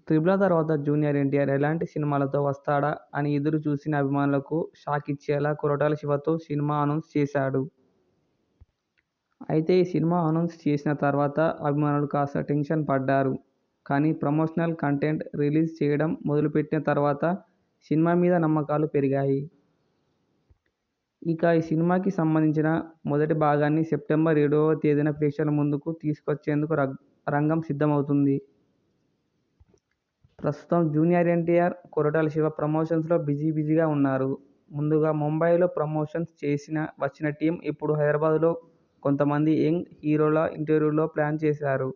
'Triple' తర్వాత junior NTR ఎలాంటి సినిమాలతో వస్తాడా అని ఎదురు చూసిన అభిమానులకు షాక్ ఇచ్చేలా కొరటాల శివతో సినిమా అనౌన్స్ చేశాడు. అయితే ఈ సినిమా అనౌన్స్ చేసిన తర్వాత అభిమానులు కాస్త టెన్షన్ పడ్డారు. కానీ ప్రమోషనల్ కంటెంట్ రిలీజ్ చేయడం మొదలుపెట్టిన తర్వాత సినిమా మీద నమ్మకాలు పెరిగాయి. ఇక ఈ సినిమాకి సంబంధించిన మొదటి భాగాన్ని సెప్టెంబర్ 7వ తేదీన ప్రేక్షకుల ముందుకు తీసుకొచ్చేందుకు రంగం సిద్ధమవుతుంది. ప్రస్తుతం జూనియర్ ఎన్టీఆర్, కొరటాల శివ ప్రమోషన్స్లో బిజీగా ఉన్నారు. ముందుగా ముంబైలో ప్రమోషన్స్ వచ్చిన టీం ఇప్పుడు హైదరాబాద్లో కొంతమంది యంగ్ హీరోల ఇంటర్వ్యూల ప్లాన్ చేశారు.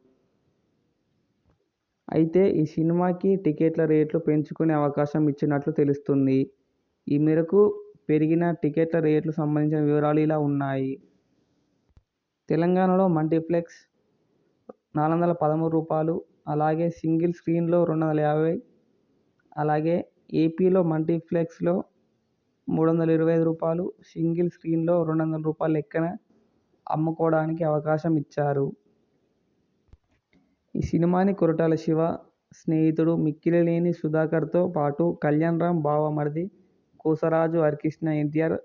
అయితే ఈ సినిమాకి టికెట్ల రేట్లు పెంచుకునే అవకాశం ఇచ్చినట్లు తెలుస్తుంది. ఈ మేరకు పెరిగిన టికెట్ల రేట్లకు సంబంధించిన వివరాలు ఇలా ఉన్నాయి. తెలంగాణలో మల్టీప్లెక్స్ రూ. 413, అలాగే సింగిల్ స్క్రీన్లో రూ. 250, అలాగే ఏపీలో మల్టీప్లెక్స్లో రూ. 325, సింగిల్ స్క్రీన్లో రూ. 200 లెక్కన అమ్ముకోవడానికి అవకాశం ఇచ్చారు. ఈ సినిమాని కొరటాల శివ స్నేహితుడు మిక్కిలినేని సుధాకర్తో పాటు కళ్యాణ్ రామ్ బావమరిది కొసరాజు హరికృష్ణ, ఎన్టీఆర్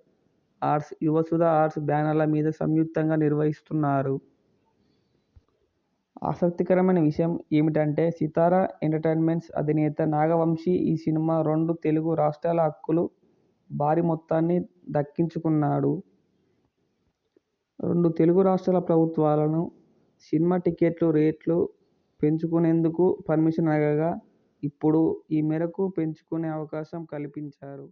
ఆర్ట్స్, యువసుధ ఆర్ట్స్ బ్యానర్ల మీద సంయుక్తంగా నిర్మిస్తున్నారు. ఆసక్తికరమైన విషయం ఏమిటంటే సితార ఎంటర్టైన్మెంట్స్ అధినేత నాగవంశీ ఈ సినిమా 2 తెలుగు రాష్ట్రాల హక్కులు భారీ మొత్తాన్ని దక్కించుకున్నాడు. 2 తెలుగు రాష్ట్రాల ప్రభుత్వాలను సినిమా టికెట్ల రేట్లు పెంచుకునేందుకు పర్మిషన్ అడగగా ఇప్పుడు ఈ మేరకు పెంచుకునే అవకాశం కల్పించారు.